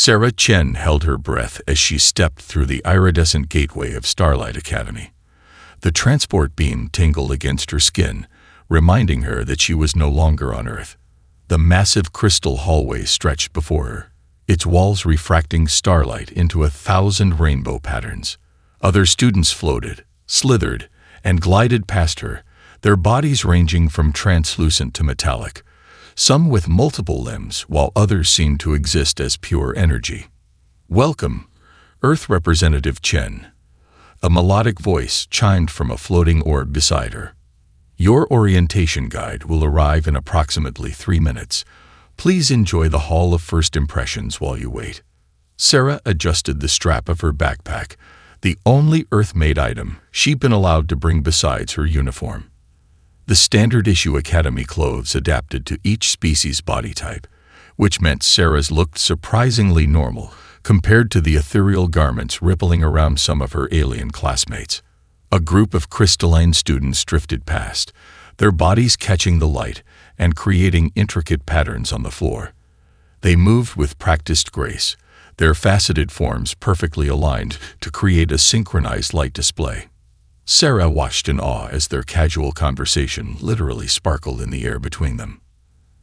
Sarah Chen held her breath as she stepped through the iridescent gateway of Starlight Academy. The transport beam tingled against her skin, reminding her that she was no longer on Earth. The massive crystal hallway stretched before her, its walls refracting starlight into 1,000 rainbow patterns. Other students floated, slithered, and glided past her, their bodies ranging from translucent to metallic, some with multiple limbs, while others seemed to exist as pure energy. "Welcome, Earth Representative Chen." A melodic voice chimed from a floating orb beside her. "Your orientation guide will arrive in approximately 3 minutes. Please enjoy the Hall of First Impressions while you wait." Sarah adjusted the strap of her backpack, the only Earth-made item she'd been allowed to bring besides her uniform. The standard-issue Academy clothes adapted to each species' body type, which meant Sarah's looked surprisingly normal compared to the ethereal garments rippling around some of her alien classmates. A group of crystalline students drifted past, their bodies catching the light and creating intricate patterns on the floor. They moved with practiced grace, their faceted forms perfectly aligned to create a synchronized light display. Sarah watched in awe as their casual conversation literally sparkled in the air between them.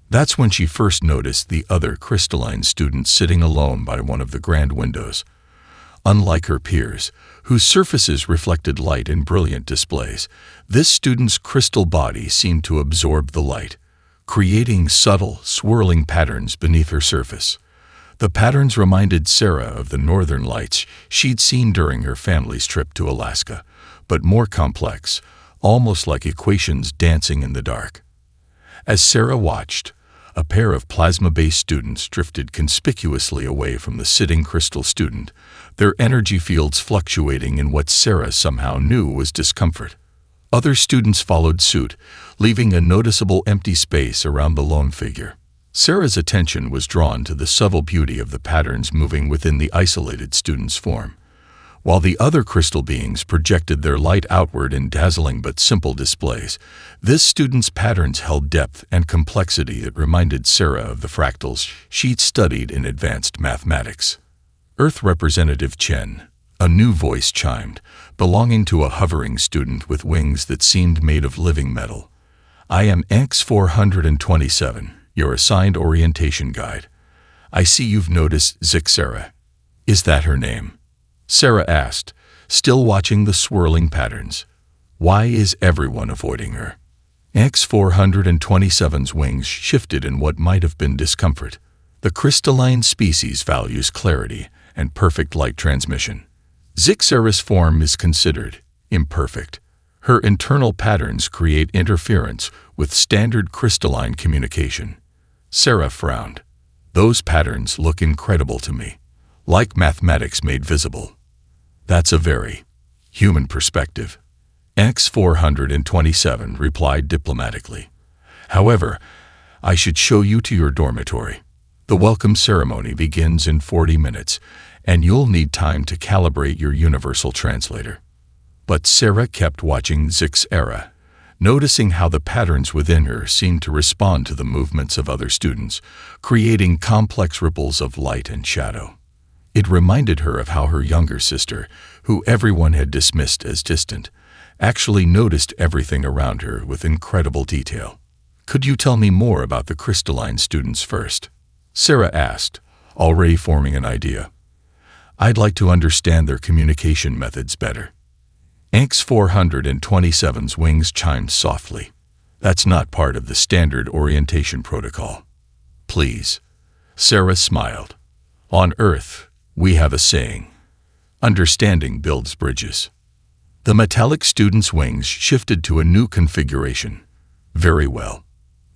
That's when she first noticed the other crystalline student sitting alone by one of the grand windows. Unlike her peers, whose surfaces reflected light in brilliant displays, this student's crystal body seemed to absorb the light, creating subtle, swirling patterns beneath her surface. The patterns reminded Sarah of the northern lights she'd seen during her family's trip to Alaska, but more complex, almost like equations dancing in the dark. As Sarah watched, a pair of plasma-based students drifted conspicuously away from the sitting crystal student, their energy fields fluctuating in what Sarah somehow knew was discomfort. Other students followed suit, leaving a noticeable empty space around the lone figure. Sarah's attention was drawn to the subtle beauty of the patterns moving within the isolated student's form. While the other crystal beings projected their light outward in dazzling but simple displays, this student's patterns held depth and complexity that reminded Sarah of the fractals she'd studied in advanced mathematics. "Earth Representative Chen," a new voice chimed, belonging to a hovering student with wings that seemed made of living metal. "I am X427, your assigned orientation guide. I see you've noticed Zixera. Is that her name?" Sarah asked, still watching the swirling patterns. "Why is everyone avoiding her?" X427's wings shifted in what might have been discomfort. The crystalline species values clarity and perfect light transmission. Zixera's form is considered imperfect. Her internal patterns create interference with standard crystalline communication. Sarah frowned. "Those patterns look incredible to me, like mathematics made visible." "That's a very human perspective," X427 replied diplomatically. "However, I should show you to your dormitory. The welcome ceremony begins in 40 minutes, and you'll need time to calibrate your universal translator." But Sarah kept watching Zixera, noticing how the patterns within her seemed to respond to the movements of other students, creating complex ripples of light and shadow. It reminded her of how her younger sister, who everyone had dismissed as distant, actually noticed everything around her with incredible detail. "Could you tell me more about the crystalline students first?" Sarah asked, already forming an idea. "I'd like to understand their communication methods better." X427's wings chimed softly. "That's not part of the standard orientation protocol." "Please." Sarah smiled. "On Earth, we have a saying, understanding builds bridges." The metallic student's wings shifted to a new configuration. "Very well.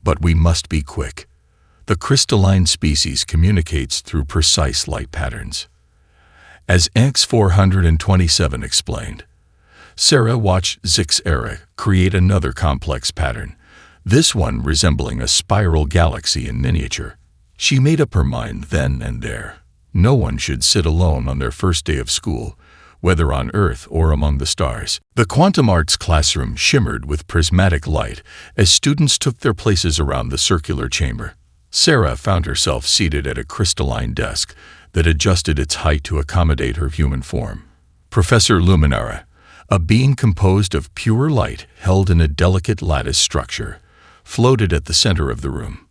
But we must be quick. The crystalline species communicates through precise light patterns." As X427 explained, Sarah watched Zixera create another complex pattern, this one resembling a spiral galaxy in miniature. She made up her mind then and there. No one should sit alone on their first day of school, whether on Earth or among the stars. The quantum arts classroom shimmered with prismatic light as students took their places around the circular chamber. Sarah found herself seated at a crystalline desk, that adjusted its height to accommodate her human form. Professor Luminara, a being composed of pure light held in a delicate lattice structure, floated at the center of the room.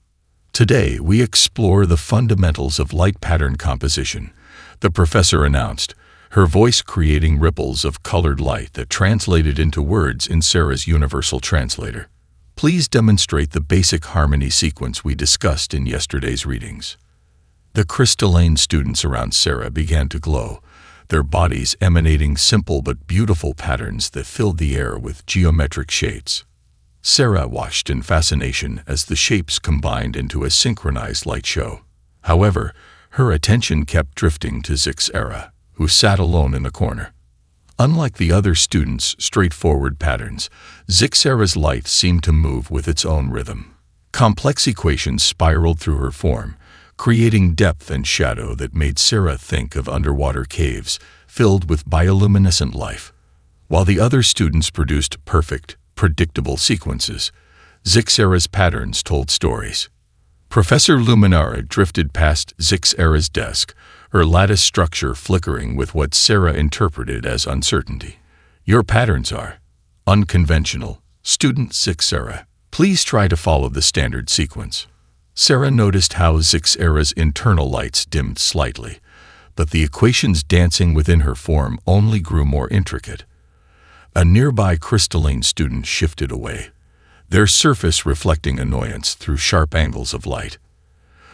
Today, we explore the fundamentals of light pattern composition, the professor announced, her voice creating ripples of colored light that translated into words in Sarah's universal translator. Please demonstrate the basic harmony sequence we discussed in yesterday's readings. The crystalline students around Sarah began to glow, their bodies emanating simple but beautiful patterns that filled the air with geometric shades. Sarah watched in fascination as the shapes combined into a synchronized light show. However, her attention kept drifting to Zixera, who sat alone in a corner. Unlike the other students' straightforward patterns, Zixera's light seemed to move with its own rhythm. Complex equations spiraled through her form, creating depth and shadow that made Sarah think of underwater caves filled with bioluminescent life. While the other students produced perfect, predictable sequences, Zixera's patterns told stories. Professor Luminara drifted past Zixera's desk, her lattice structure flickering with what Sarah interpreted as uncertainty. Your patterns are unconventional. Student Zixera, please try to follow the standard sequence. Sarah noticed how Zixera's internal lights dimmed slightly, but the equations dancing within her form only grew more intricate. A nearby crystalline student shifted away, their surface reflecting annoyance through sharp angles of light.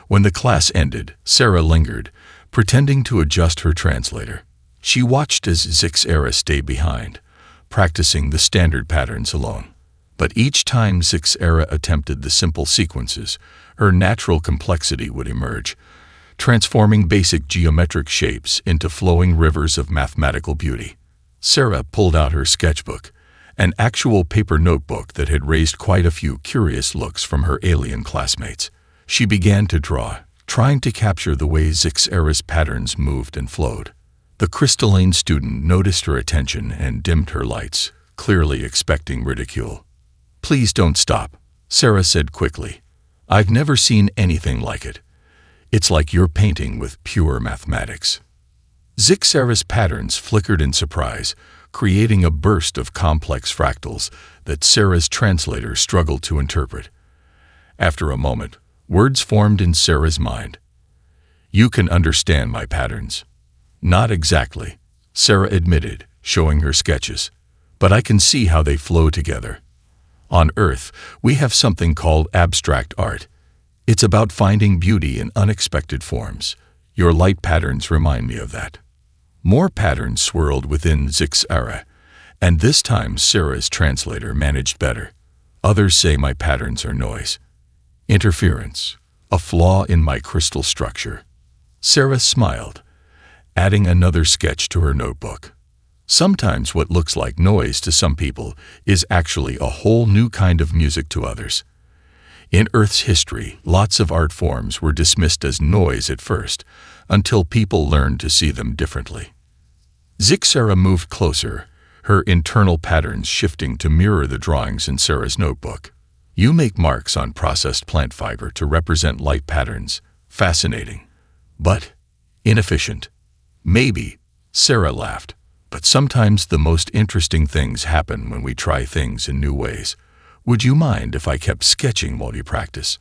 When the class ended, Sarah lingered, pretending to adjust her translator. She watched as Zixera stayed behind, practicing the standard patterns alone. But each time Zixera attempted the simple sequences, her natural complexity would emerge, transforming basic geometric shapes into flowing rivers of mathematical beauty. Sarah pulled out her sketchbook, an actual paper notebook that had raised quite a few curious looks from her alien classmates. She began to draw, trying to capture the way Zixera's patterns moved and flowed. The crystalline student noticed her attention and dimmed her lights, clearly expecting ridicule. Please don't stop, Sarah said quickly. I've never seen anything like it. It's like you're painting with pure mathematics. Zixera's patterns flickered in surprise, creating a burst of complex fractals that Sarah's translator struggled to interpret. After a moment, words formed in Sarah's mind. You can understand my patterns. Not exactly, Sarah admitted, showing her sketches. But I can see how they flow together. On Earth, we have something called abstract art. It's about finding beauty in unexpected forms. Your light patterns remind me of that. More patterns swirled within Zixera, and this time Sarah's translator managed better. Others say my patterns are noise. Interference, a flaw in my crystal structure. Sarah smiled, adding another sketch to her notebook. Sometimes what looks like noise to some people is actually a whole new kind of music to others. In Earth's history, lots of art forms were dismissed as noise at first, until people learned to see them differently. Zixera moved closer, her internal patterns shifting to mirror the drawings in Sarah's notebook. You make marks on processed plant fiber to represent light patterns. Fascinating. But inefficient. Maybe, Sarah laughed. But sometimes the most interesting things happen when we try things in new ways. Would you mind if I kept sketching while you practice?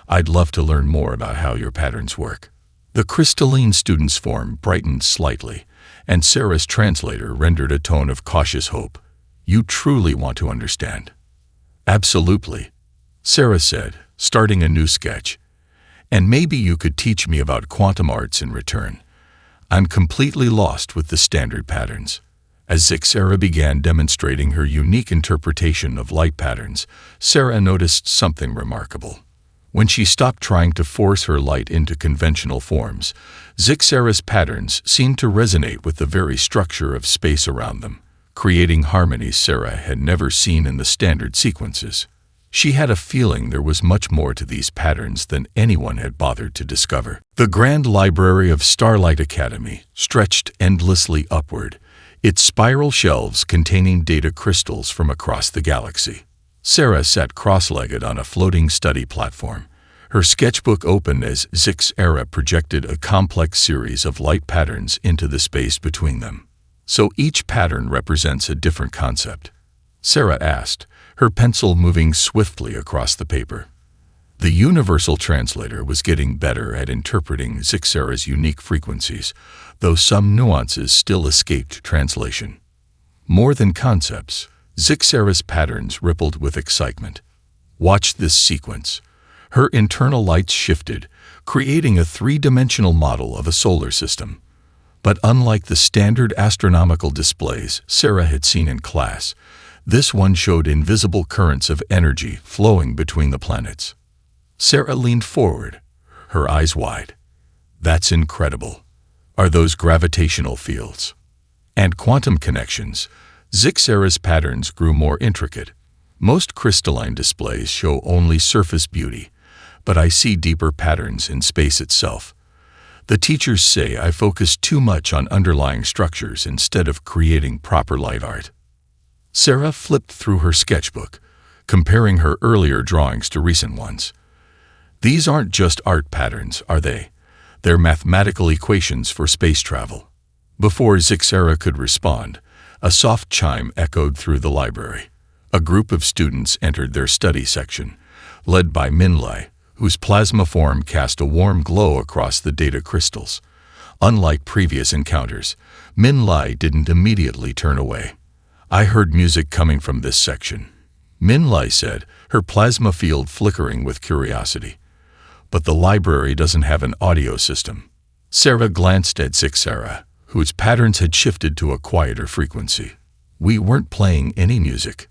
I'd love to learn more about how your patterns work. The crystalline student's form brightened slightly, and Sarah's translator rendered a tone of cautious hope. You truly want to understand. Absolutely, Sarah said, starting a new sketch. And maybe you could teach me about quantum arts in return. I'm completely lost with the standard patterns. As Zixera began demonstrating her unique interpretation of light patterns, Sarah noticed something remarkable. When she stopped trying to force her light into conventional forms, Zixera's patterns seemed to resonate with the very structure of space around them, creating harmonies Sarah had never seen in the standard sequences. She had a feeling there was much more to these patterns than anyone had bothered to discover. The grand library of Starlight Academy stretched endlessly upward, its spiral shelves containing data crystals from across the galaxy. Sarah sat cross-legged on a floating study platform, Her sketchbook opened as Zixara projected a complex series of light patterns into the space between them. So each pattern represents a different concept? Sarah asked, her pencil moving swiftly across the paper. The universal translator was getting better at interpreting Zixara's unique frequencies, though some nuances still escaped translation. More than concepts, Zixara's patterns rippled with excitement. Watch this sequence. Her internal lights shifted, creating a three-dimensional model of a solar system. But unlike the standard astronomical displays Sarah had seen in class, this one showed invisible currents of energy flowing between the planets. Sarah leaned forward, her eyes wide. That's incredible. Are those gravitational fields? And quantum connections? Zixara's patterns grew more intricate. Most crystalline displays show only surface beauty, but I see deeper patterns in space itself. The teachers say I focus too much on underlying structures instead of creating proper light art. Sarah flipped through her sketchbook, comparing her earlier drawings to recent ones. These aren't just art patterns, are they? They're mathematical equations for space travel. Before Zixara could respond, a soft chime echoed through the library. A group of students entered their study section, led by Minlai, whose plasma form cast a warm glow across the data crystals. Unlike previous encounters, Minlai didn't immediately turn away. I heard music coming from this section, Minlai said, her plasma field flickering with curiosity. But the library doesn't have an audio system. Sarah glanced at Zixara, whose patterns had shifted to a quieter frequency. We weren't playing any music.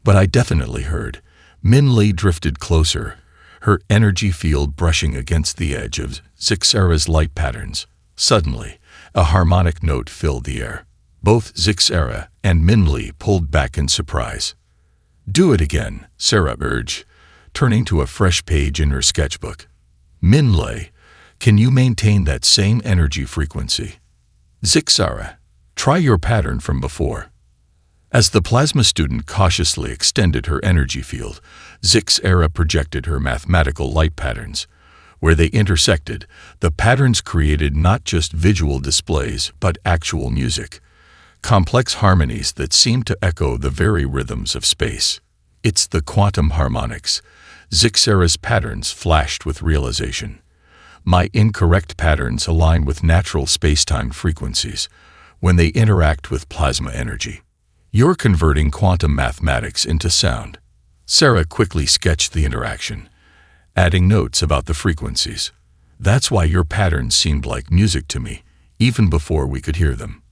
But I definitely heard. Minlai drifted closer, her energy field brushing against the edge of Zixara's light patterns. Suddenly, a harmonic note filled the air. Both Zixara and Minlai pulled back in surprise. Do it again, Sarah urged, turning to a fresh page in her sketchbook. Minlai, can you maintain that same energy frequency? Zixara, try your pattern from before. As the plasma student cautiously extended her energy field, Zixara projected her mathematical light patterns. Where they intersected, the patterns created not just visual displays, but actual music. Complex harmonies that seemed to echo the very rhythms of space. It's the quantum harmonics. Zixara's patterns flashed with realization. My incorrect patterns align with natural space-time frequencies when they interact with plasma energy. You're converting quantum mathematics into sound. Sarah quickly sketched the interaction, adding notes about the frequencies. That's why your patterns seemed like music to me, even before we could hear them.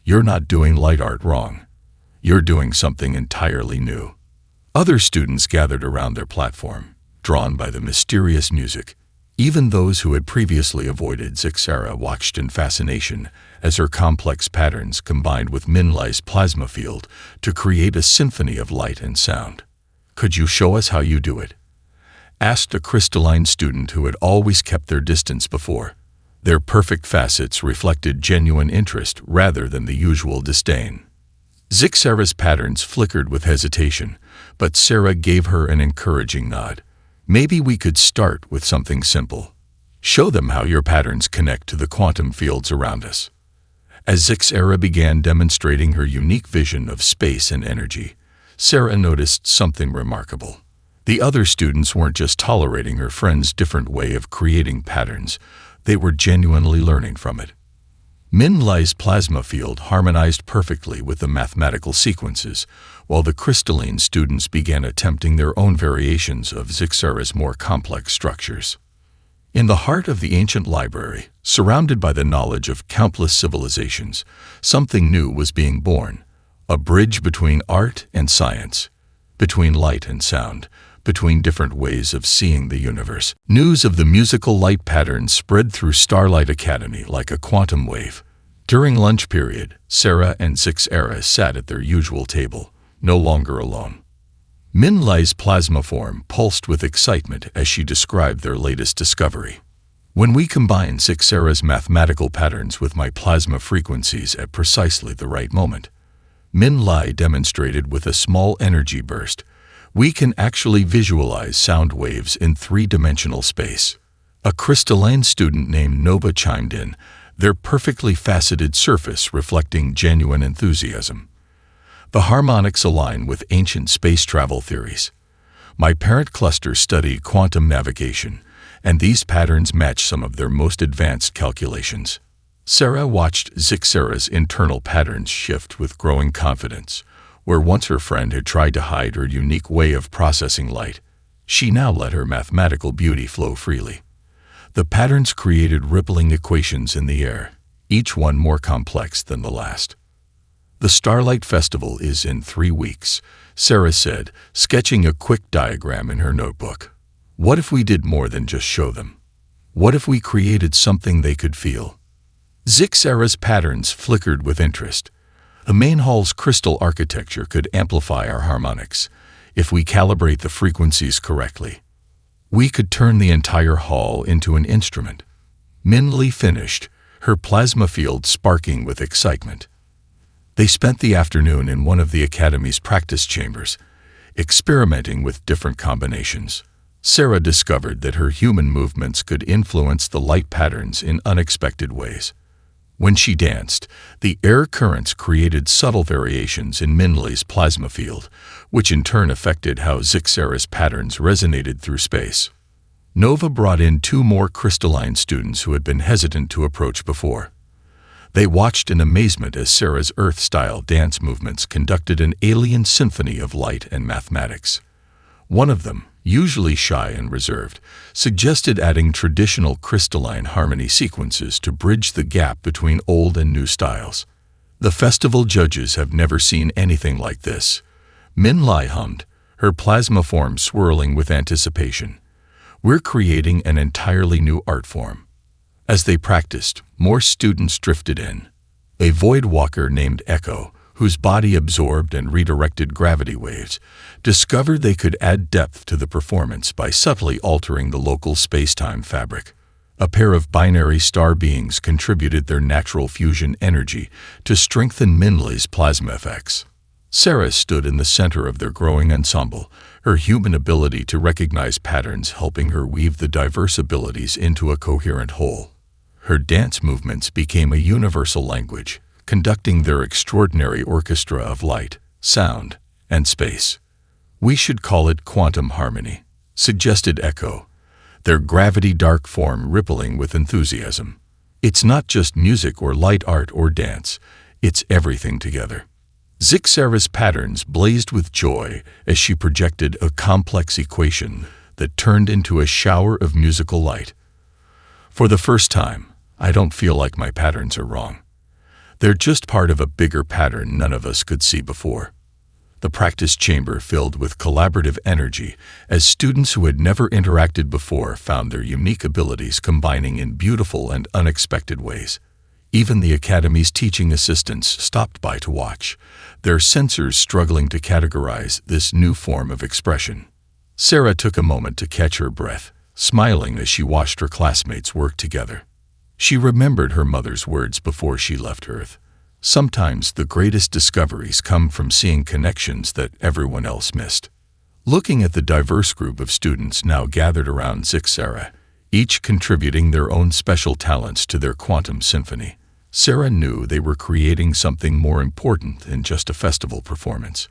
You're not doing light art wrong. You're doing something entirely new. Other students gathered around their platform, drawn by the mysterious music. Even those who had previously avoided Zixara watched in fascination as her complex patterns combined with Minlai's plasma field to create a symphony of light and sound. Could you show us how you do it? Asked a crystalline student who had always kept their distance before. Their perfect facets reflected genuine interest rather than the usual disdain. Zixara's patterns flickered with hesitation, but Sarah gave her an encouraging nod. Maybe we could start with something simple. Show them how your patterns connect to the quantum fields around us. As Zixara began demonstrating her unique vision of space and energy, Sarah noticed something remarkable. The other students weren't just tolerating her friend's different way of creating patterns, they were genuinely learning from it. Minlai's plasma field harmonized perfectly with the mathematical sequences, while the crystalline students began attempting their own variations of Zixara's more complex structures. In the heart of the ancient library, surrounded by the knowledge of countless civilizations, something new was being born, a bridge between art and science, between light and sound, between different ways of seeing the universe. News of the musical light patterns spread through Starlight Academy like a quantum wave. During lunch period, Sarah and Zixara sat at their usual table, no longer alone. Minlai's plasma form pulsed with excitement as she described their latest discovery. When we combine Zixara's mathematical patterns with my plasma frequencies at precisely the right moment, Minlai demonstrated with a small energy burst, We can actually visualize sound waves in three-dimensional space. A crystalline student named Nova chimed in, their perfectly faceted surface reflecting genuine enthusiasm. The harmonics align with ancient space travel theories. My parent cluster studied quantum navigation, and these patterns match some of their most advanced calculations. Sarah watched Zixara's internal patterns shift with growing confidence. Where once her friend had tried to hide her unique way of processing light, she now let her mathematical beauty flow freely. The patterns created rippling equations in the air, each one more complex than the last. The Starlight Festival is in 3 weeks, Sarah said, sketching a quick diagram in her notebook. What if we did more than just show them? What if we created something they could feel? Zixara's patterns flickered with interest. The main hall's crystal architecture could amplify our harmonics if we calibrate the frequencies correctly. We could turn the entire hall into an instrument. Minli finished, her plasma field sparking with excitement. They spent the afternoon in one of the Academy's practice chambers, experimenting with different combinations. Sarah discovered that her human movements could influence the light patterns in unexpected ways. When she danced, the air currents created subtle variations in Minli's plasma field, which in turn affected how Zixara's patterns resonated through space. Nova brought in 2 more crystalline students who had been hesitant to approach before. They watched in amazement as Sarah's Earth-style dance movements conducted an alien symphony of light and mathematics. One of them, usually shy and reserved, suggested adding traditional crystalline harmony sequences to bridge the gap between old and new styles. The festival judges have never seen anything like this. Minli hummed, her plasma form swirling with anticipation. We're creating an entirely new art form. As they practiced, more students drifted in. A void walker named Echo, whose body absorbed and redirected gravity waves, discovered they could add depth to the performance by subtly altering the local space-time fabric. A pair of binary star beings contributed their natural fusion energy to strengthen Minli's plasma effects. Sarah stood in the center of their growing ensemble, her human ability to recognize patterns helping her weave the diverse abilities into a coherent whole. Her dance movements became a universal language, conducting their extraordinary orchestra of light, sound, and space. We should call it quantum harmony, suggested Echo, their gravity-dark form rippling with enthusiasm. It's not just music or light art or dance, it's everything together. Zixara's patterns blazed with joy as she projected a complex equation that turned into a shower of musical light. For the first time, I don't feel like my patterns are wrong. They're just part of a bigger pattern none of us could see before. The practice chamber filled with collaborative energy as students who had never interacted before found their unique abilities combining in beautiful and unexpected ways. Even the Academy's teaching assistants stopped by to watch, their sensors struggling to categorize this new form of expression. Sarah took a moment to catch her breath, smiling as she watched her classmates work together. She remembered her mother's words before she left Earth. Sometimes the greatest discoveries come from seeing connections that everyone else missed. Looking at the diverse group of students now gathered around Zixara, each contributing their own special talents to their quantum symphony, Sarah knew they were creating something more important than just a festival performance.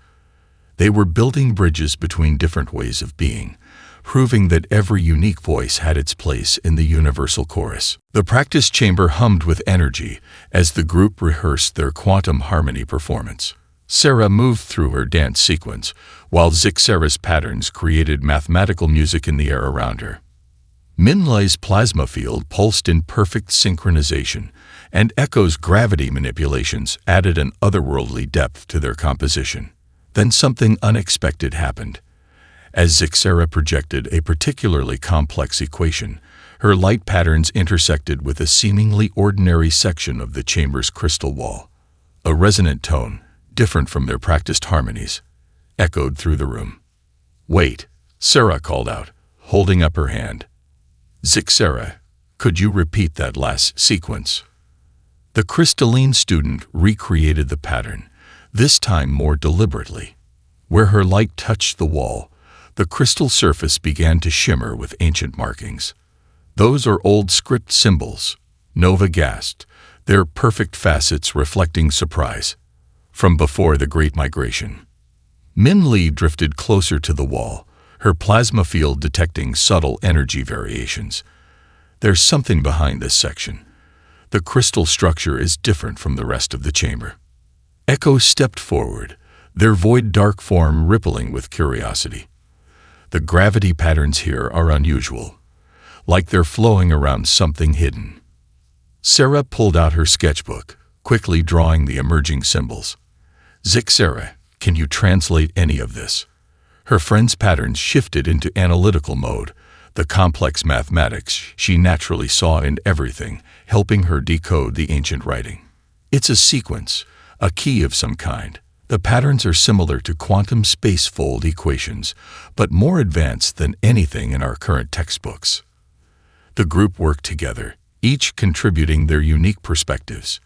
They were building bridges between different ways of being, proving that every unique voice had its place in the universal chorus. The practice chamber hummed with energy as the group rehearsed their quantum harmony performance. Sarah moved through her dance sequence, while Zixara's patterns created mathematical music in the air around her. Minli's plasma field pulsed in perfect synchronization, and Echo's gravity manipulations added an otherworldly depth to their composition. Then something unexpected happened. As Zixara projected a particularly complex equation, her light patterns intersected with a seemingly ordinary section of the chamber's crystal wall. A resonant tone, different from their practiced harmonies, echoed through the room. "Wait," Sarah called out, holding up her hand. "Zixara, could you repeat that last sequence?" The crystalline student recreated the pattern, this time more deliberately. Where her light touched the wall, the crystal surface began to shimmer with ancient markings. "Those are old script symbols," Nova gasped, their perfect facets reflecting surprise. "From before the Great Migration." Min Li drifted closer to the wall, her plasma field detecting subtle energy variations. "There's something behind this section. The crystal structure is different from the rest of the chamber." Echo stepped forward, their void dark form rippling with curiosity. "The gravity patterns here are unusual, like they're flowing around something hidden." Sarah pulled out her sketchbook, quickly drawing the emerging symbols. "Sarah, can you translate any of this?" Her friend's patterns shifted into analytical mode, the complex mathematics she naturally saw in everything, helping her decode the ancient writing. "It's a sequence, a key of some kind. The patterns are similar to quantum spacefold equations, but more advanced than anything in our current textbooks." The group worked together, each contributing their unique perspectives.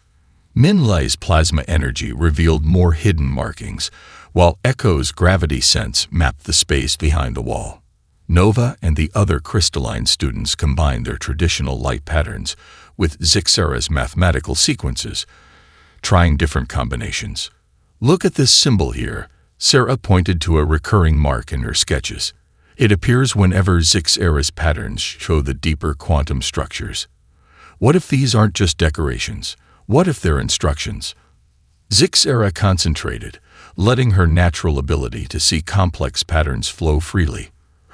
Min Li's plasma energy revealed more hidden markings, while Echo's gravity sense mapped the space behind the wall. Nova and the other crystalline students combined their traditional light patterns with Zixara's mathematical sequences, trying different combinations. "Look at this symbol here," Sarah pointed to a recurring mark in her sketches. "It appears whenever Zixara's patterns show the deeper quantum structures. What if these aren't just decorations? What if they're instructions?" Zixara concentrated, letting her natural ability to see complex patterns flow freely.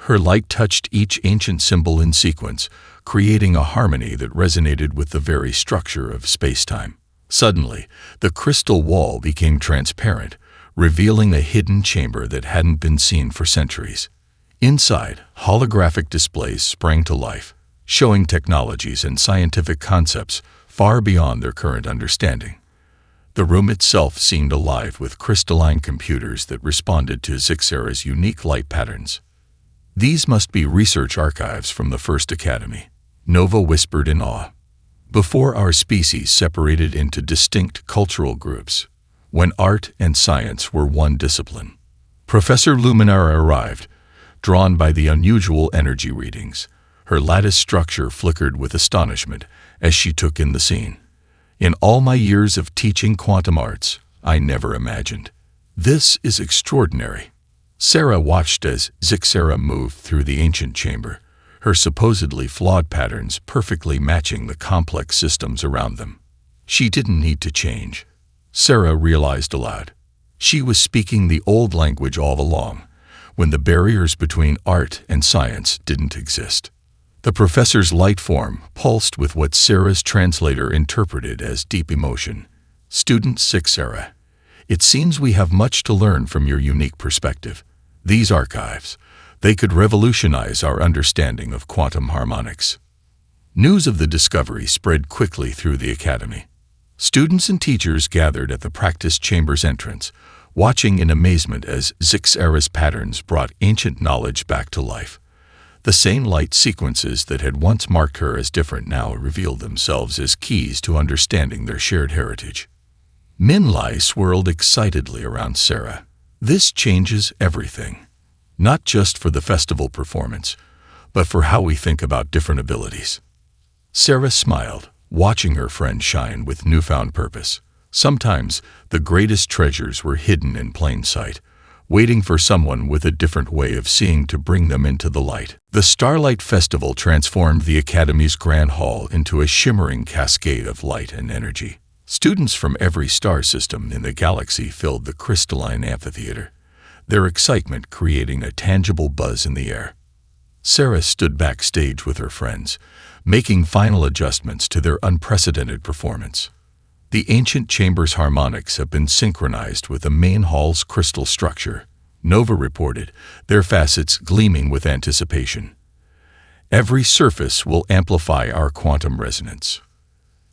Her light touched each ancient symbol in sequence, creating a harmony that resonated with the very structure of space-time. Suddenly, the crystal wall became transparent, revealing a hidden chamber that hadn't been seen for centuries. Inside, holographic displays sprang to life, showing technologies and scientific concepts far beyond their current understanding. The room itself seemed alive with crystalline computers that responded to Zixara's unique light patterns. "These must be research archives from the First Academy," Nova whispered in awe. "Before our species separated into distinct cultural groups, when art and science were one discipline." Professor Luminara arrived, drawn by the unusual energy readings. Her lattice structure flickered with astonishment as she took in the scene. "In all my years of teaching quantum arts, I never imagined. This is extraordinary." Sarah watched as Zixara moved through the ancient chamber, her supposedly flawed patterns perfectly matching the complex systems around them. She didn't need to change, Sarah realized aloud. She was speaking the old language all along, when the barriers between art and science didn't exist. The professor's light form pulsed with what Sarah's translator interpreted as deep emotion. "Student Zixara, it seems we have much to learn from your unique perspective. These archives, they could revolutionize our understanding of quantum harmonics." News of the discovery spread quickly through the academy. Students and teachers gathered at the practice chamber's entrance, watching in amazement as Zixara's patterns brought ancient knowledge back to life. The same light sequences that had once marked her as different now revealed themselves as keys to understanding their shared heritage. Min Li swirled excitedly around Sarah. "This changes everything. Not just for the festival performance, but for how we think about different abilities." Sarah smiled, watching her friend shine with newfound purpose. Sometimes the greatest treasures were hidden in plain sight, waiting for someone with a different way of seeing to bring them into the light. The Starlight Festival transformed the Academy's Grand Hall into a shimmering cascade of light and energy. Students from every star system in the galaxy filled the crystalline amphitheater, their excitement creating a tangible buzz in the air. Sarah stood backstage with her friends, making final adjustments to their unprecedented performance. The ancient chamber's harmonics have been synchronized with the main hall's crystal structure, Nova reported, their facets gleaming with anticipation. "Every surface will amplify our quantum resonance."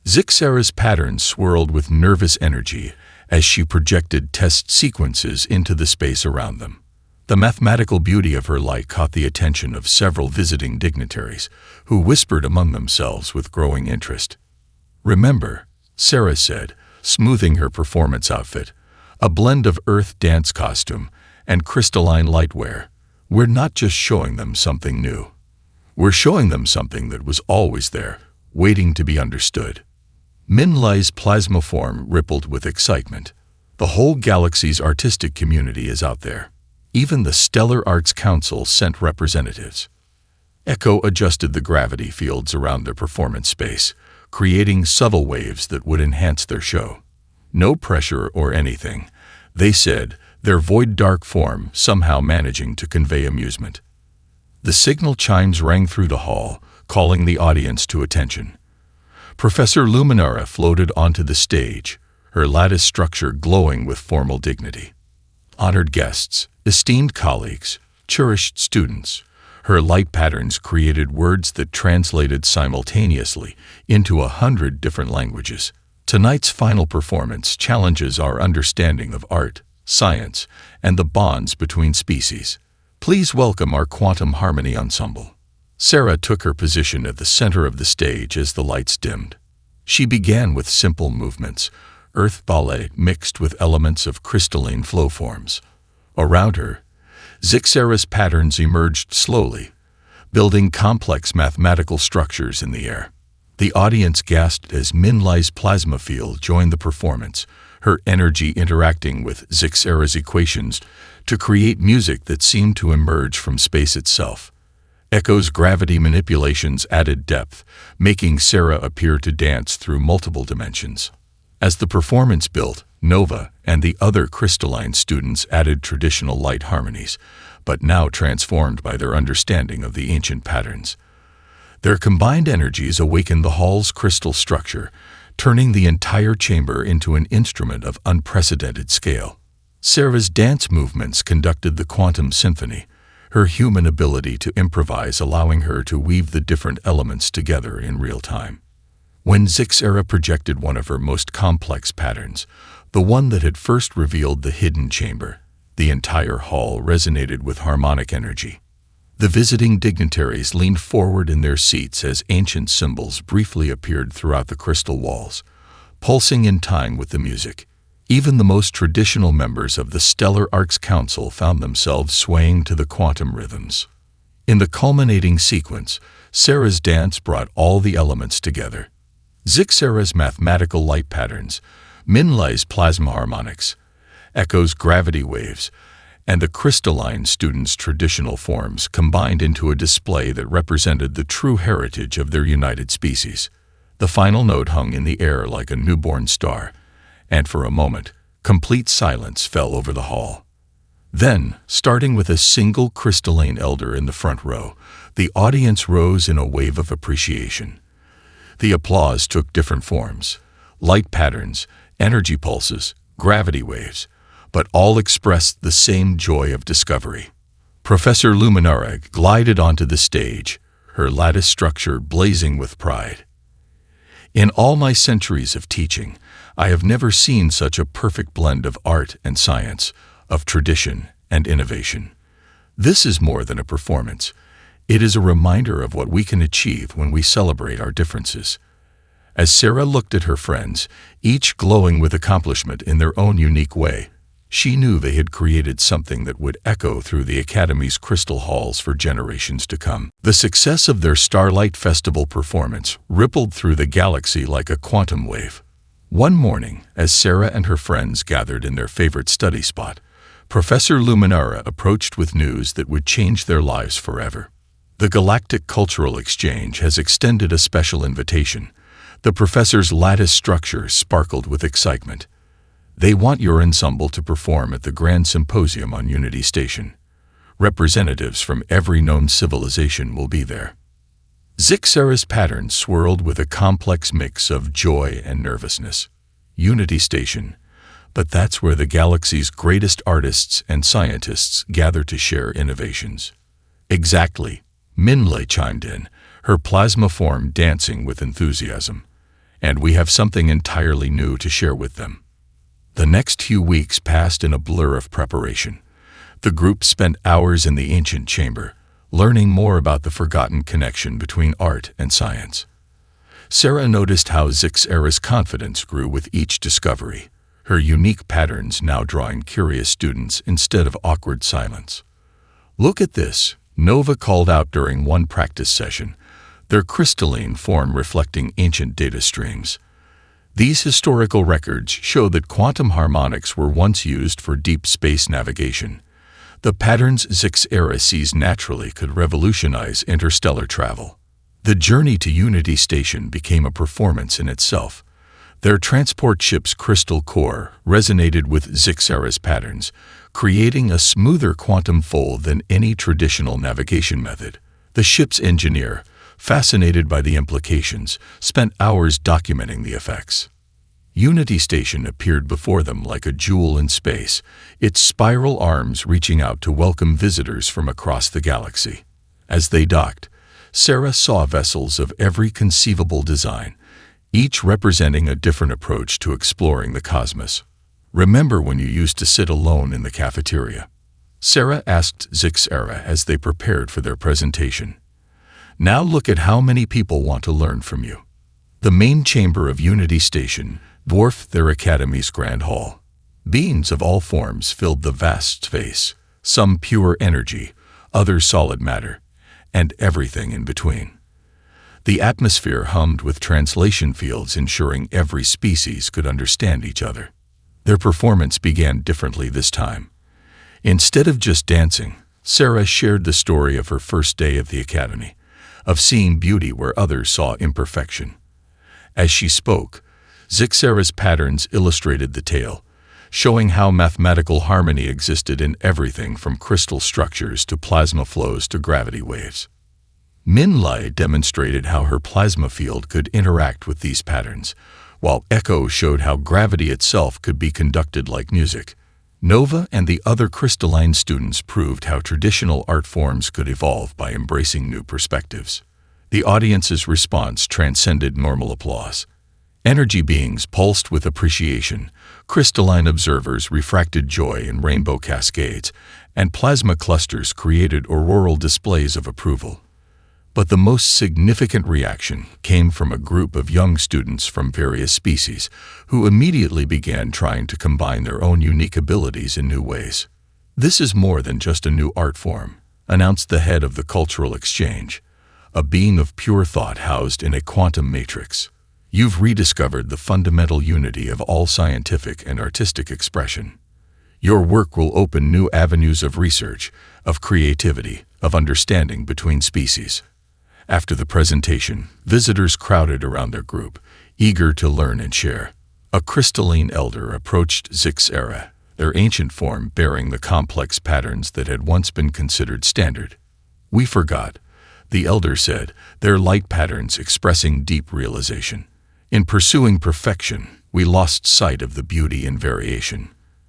Zixara's patterns swirled with nervous energy as she projected test sequences into the space around them. The mathematical beauty of her light caught the attention of several visiting dignitaries, who whispered among themselves with growing interest. "Remember," Sarah said, smoothing her performance outfit, a blend of earth dance costume and crystalline lightware. We're not just showing them something new. We're showing them something that was always there, waiting to be understood. Minlai's plasma form rippled with excitement. The whole galaxy's artistic community is out there. Even the Stellar Arts Council sent representatives. Echo adjusted the gravity fields around their performance space, creating subtle waves that would enhance their show. No pressure or anything, they said, their void dark form somehow managing to convey amusement. The signal chimes rang through the hall, calling the audience to attention. Professor Luminara floated onto the stage, her lattice structure glowing with formal dignity. Honored guests, esteemed colleagues, cherished students, her light patterns created words that translated simultaneously into 100 different languages. Tonight's final performance challenges our understanding of art, science, and the bonds between species. Please welcome our Quantum Harmony Ensemble. Sarah took her position at the center of the stage as the lights dimmed. She began with simple movements, earth ballet mixed with elements of crystalline flow forms. Around her, Zixara's patterns emerged slowly, building complex mathematical structures in the air. The audience gasped as Minlai's plasma field joined the performance, her energy interacting with Zixara's equations to create music that seemed to emerge from space itself. Echo's gravity manipulations added depth, making Sarah appear to dance through multiple dimensions. As the performance built, Nova and the other crystalline students added traditional light harmonies, but now transformed by their understanding of the ancient patterns. Their combined energies awakened the hall's crystal structure, turning the entire chamber into an instrument of unprecedented scale. Sarah's dance movements conducted the quantum symphony, her human ability to improvise allowing her to weave the different elements together in real time. When Zixara projected one of her most complex patterns, the one that had first revealed the hidden chamber, the entire hall resonated with harmonic energy. The visiting dignitaries leaned forward in their seats as ancient symbols briefly appeared throughout the crystal walls, pulsing in time with the music. Even the most traditional members of the Stellar Arts Council found themselves swaying to the quantum rhythms. In the culminating sequence, Sarah's dance brought all the elements together. Zixara's mathematical light patterns, Minlai's plasma harmonics, Echo's gravity waves, and the crystalline students' traditional forms combined into a display that represented the true heritage of their united species. The final note hung in the air like a newborn star, and for a moment, complete silence fell over the hall. Then, starting with a single crystalline elder in the front row, the audience rose in a wave of appreciation. The applause took different forms: light patterns, energy pulses, gravity waves, but all expressed the same joy of discovery. Professor Luminara glided onto the stage, her lattice structure blazing with pride. In all my centuries of teaching, I have never seen such a perfect blend of art and science, of tradition and innovation. This is more than a performance. It is a reminder of what we can achieve when we celebrate our differences. As Sarah looked at her friends, each glowing with accomplishment in their own unique way, she knew they had created something that would echo through the Academy's crystal halls for generations to come. The success of their Starlight Festival performance rippled through the galaxy like a quantum wave. One morning, as Sarah and her friends gathered in their favorite study spot, Professor Luminara approached with news that would change their lives forever. The Galactic Cultural Exchange has extended a special invitation. The professor's lattice structure sparkled with excitement. They want your ensemble to perform at the Grand Symposium on Unity Station. Representatives from every known civilization will be there. Zixara's patterns swirled with a complex mix of joy and nervousness. Unity Station, but that's where the galaxy's greatest artists and scientists gather to share innovations. Exactly, Minlai chimed in, her plasma form dancing with enthusiasm. And we have something entirely new to share with them. The next few weeks passed in a blur of preparation. The group spent hours in the ancient chamber, learning more about the forgotten connection between art and science. Sarah noticed how Zixara's confidence grew with each discovery, her unique patterns now drawing curious students instead of awkward silence. "Look at this," Nova called out during one practice session, their crystalline form reflecting ancient data streams. These historical records show that quantum harmonics were once used for deep space navigation. The patterns Zix-era sees naturally could revolutionize interstellar travel. The journey to Unity Station became a performance in itself. Their transport ship's crystal core resonated with Zix-era's patterns, creating a smoother quantum fold than any traditional navigation method. The ship's engineer, fascinated by the implications, spent hours documenting the effects. Unity Station appeared before them like a jewel in space, its spiral arms reaching out to welcome visitors from across the galaxy. As they docked, Sarah saw vessels of every conceivable design, each representing a different approach to exploring the cosmos. "Remember when you used to sit alone in the cafeteria?" Sarah asked Zix-era as they prepared for their presentation. "Now look at how many people want to learn from you." The main chamber of Unity Station dwarfed their academy's grand hall. Beings of all forms filled the vast space, some pure energy, others solid matter, and everything in between. The atmosphere hummed with translation fields ensuring every species could understand each other. Their performance began differently this time. Instead of just dancing, Sarah shared the story of her first day of the academy, of seeing beauty where others saw imperfection. As she spoke, Zix-era's patterns illustrated the tale, showing how mathematical harmony existed in everything from crystal structures to plasma flows to gravity waves. Min-Lai demonstrated how her plasma field could interact with these patterns, while Echo showed how gravity itself could be conducted like music. Nova and the other crystalline students proved how traditional art forms could evolve by embracing new perspectives. The audience's response transcended normal applause. Energy beings pulsed with appreciation, crystalline observers refracted joy in rainbow cascades, and plasma clusters created auroral displays of approval. But the most significant reaction came from a group of young students from various species who immediately began trying to combine their own unique abilities in new ways. "This is more than just a new art form," announced the head of the cultural exchange, a being of pure thought housed in a quantum matrix. "You've rediscovered the fundamental unity of all scientific and artistic expression. Your work will open new avenues of research, of creativity, of understanding between species." After the presentation, visitors crowded around their group, eager to learn and share. A crystalline elder approached Zix-era, their ancient form bearing the complex patterns that had once been considered standard. "We forgot," the elder said, their light patterns expressing deep realization. "In pursuing perfection, we lost sight of the beauty in variation.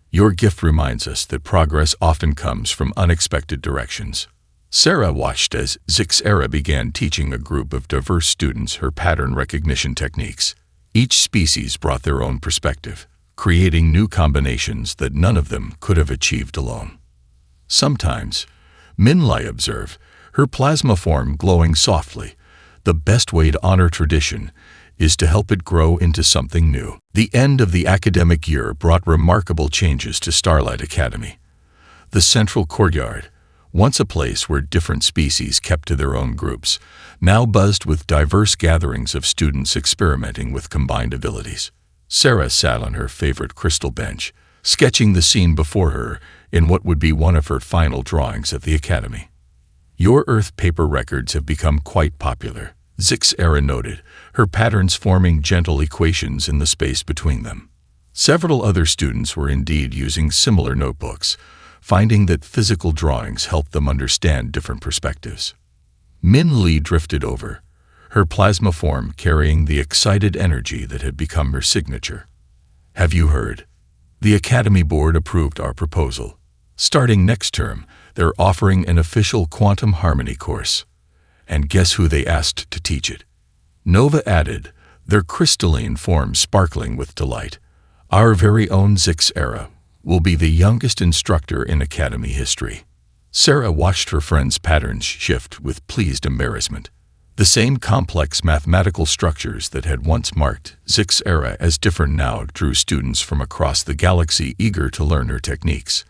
Your gift reminds us that progress often comes from unexpected directions." Sarah watched as Zix-era began teaching a group of diverse students her pattern recognition techniques. Each species brought their own perspective, creating new combinations that none of them could have achieved alone. Sometimes, Min-Lai observed, her plasma form glowing softly, "The best way to honor tradition is to help it grow into something new." The end of the academic year brought remarkable changes to Starlight Academy. The central courtyard, once a place where different species kept to their own groups, now buzzed with diverse gatherings of students experimenting with combined abilities. Sarah sat on her favorite crystal bench, sketching the scene before her in what would be one of her final drawings at the academy. "Your Earth paper records have become quite popular," Zix-era noted, her patterns forming gentle equations in the space between them. Several other students were indeed using similar notebooks, finding that physical drawings helped them understand different perspectives. Min-Li drifted over, her plasma form carrying the excited energy that had become her signature. "Have you heard? The Academy Board approved our proposal. Starting next term, they're offering an official quantum harmony course. And guess who they asked to teach it?" Nova added, their crystalline form sparkling with delight. "Our very own Zix-era will be the youngest instructor in Academy history." Sarah watched her friend's patterns shift with pleased embarrassment. The same complex mathematical structures that had once marked Zix's era as different now drew students from across the galaxy eager to learn her techniques.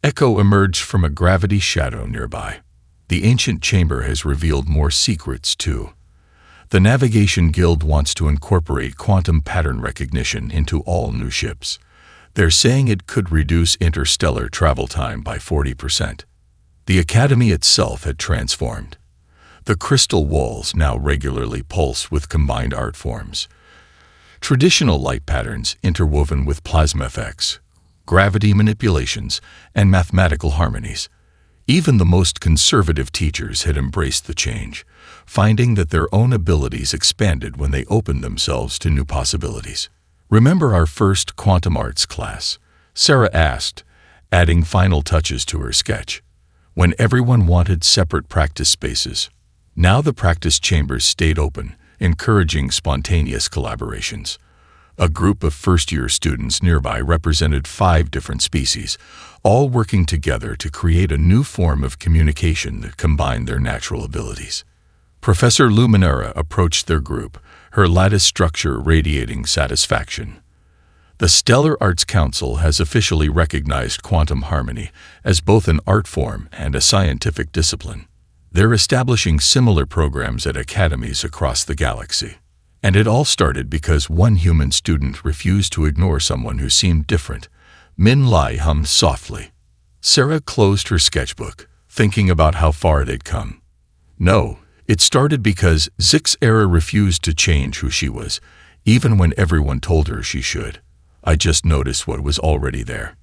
Echo emerged from a gravity shadow nearby. The ancient chamber has revealed more secrets, too. The Navigation Guild wants to incorporate quantum pattern recognition into all new ships. They're saying it could reduce interstellar travel time by 40%. The Academy itself had transformed. The crystal walls now regularly pulse with combined art forms. Traditional light patterns interwoven with plasma effects, gravity manipulations, and mathematical harmonies. Even the most conservative teachers had embraced the change, finding that their own abilities expanded when they opened themselves to new possibilities. "Remember our first quantum arts class?" Sarah asked, adding final touches to her sketch. When everyone wanted separate practice spaces, now the practice chambers stayed open, encouraging spontaneous collaborations. A group of first-year students nearby represented 5 different species, all working together to create a new form of communication that combined their natural abilities. Professor Luminara approached their group, her lattice structure radiating satisfaction. The Stellar Arts Council has officially recognized quantum harmony as both an art form and a scientific discipline. They're establishing similar programs at academies across the galaxy. And it all started because one human student refused to ignore someone who seemed different. Min Lai hummed softly. Sarah closed her sketchbook, thinking about how far they'd come. No, it started because Zix's era refused to change who she was, even when everyone told her she should. I just noticed what was already there.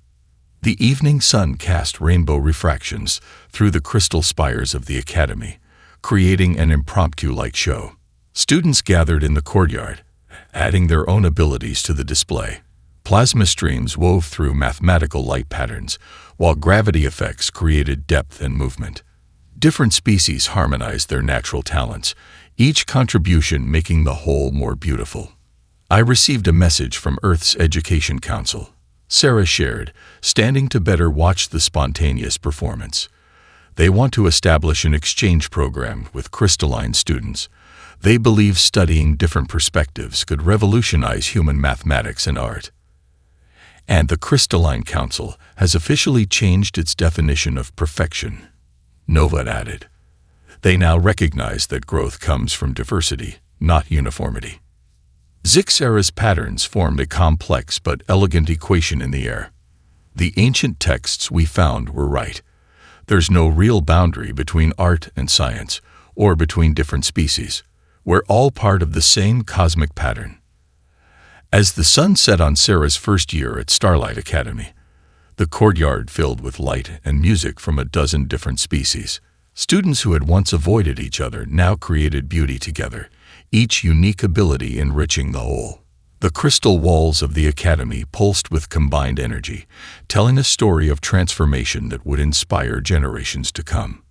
The evening sun cast rainbow refractions through the crystal spires of the academy, creating an impromptu-like show. Students gathered in the courtyard, adding their own abilities to the display. Plasma streams wove through mathematical light patterns, while gravity effects created depth and movement. Different species harmonized their natural talents, each contribution making the whole more beautiful. I received a message from Earth's Education Council, Sarah shared, standing to better watch the spontaneous performance. They want to establish an exchange program with crystalline students. They believe studying different perspectives could revolutionize human mathematics and art. And the Crystalline Council has officially changed its definition of perfection. Nova added. They now recognize that growth comes from diversity, not uniformity. Zix's era's patterns formed a complex but elegant equation in the air. The ancient texts we found were right. There's no real boundary between art and science, or between different species. We're all part of the same cosmic pattern. As the sun set on Sarah's first year at Starlight Academy, the courtyard filled with light and music from a dozen different species. Students who had once avoided each other now created beauty together, each unique ability enriching the whole. The crystal walls of the academy pulsed with combined energy, telling a story of transformation that would inspire generations to come.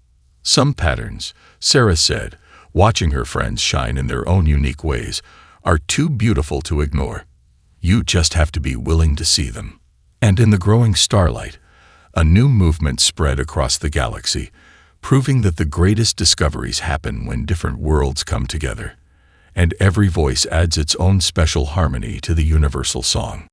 Some patterns, Sarah said, watching her friends shine in their own unique ways, are too beautiful to ignore. You just have to be willing to see them. And in the growing starlight, a new movement spread across the galaxy, proving that the greatest discoveries happen when different worlds come together. And every voice adds its own special harmony to the universal song.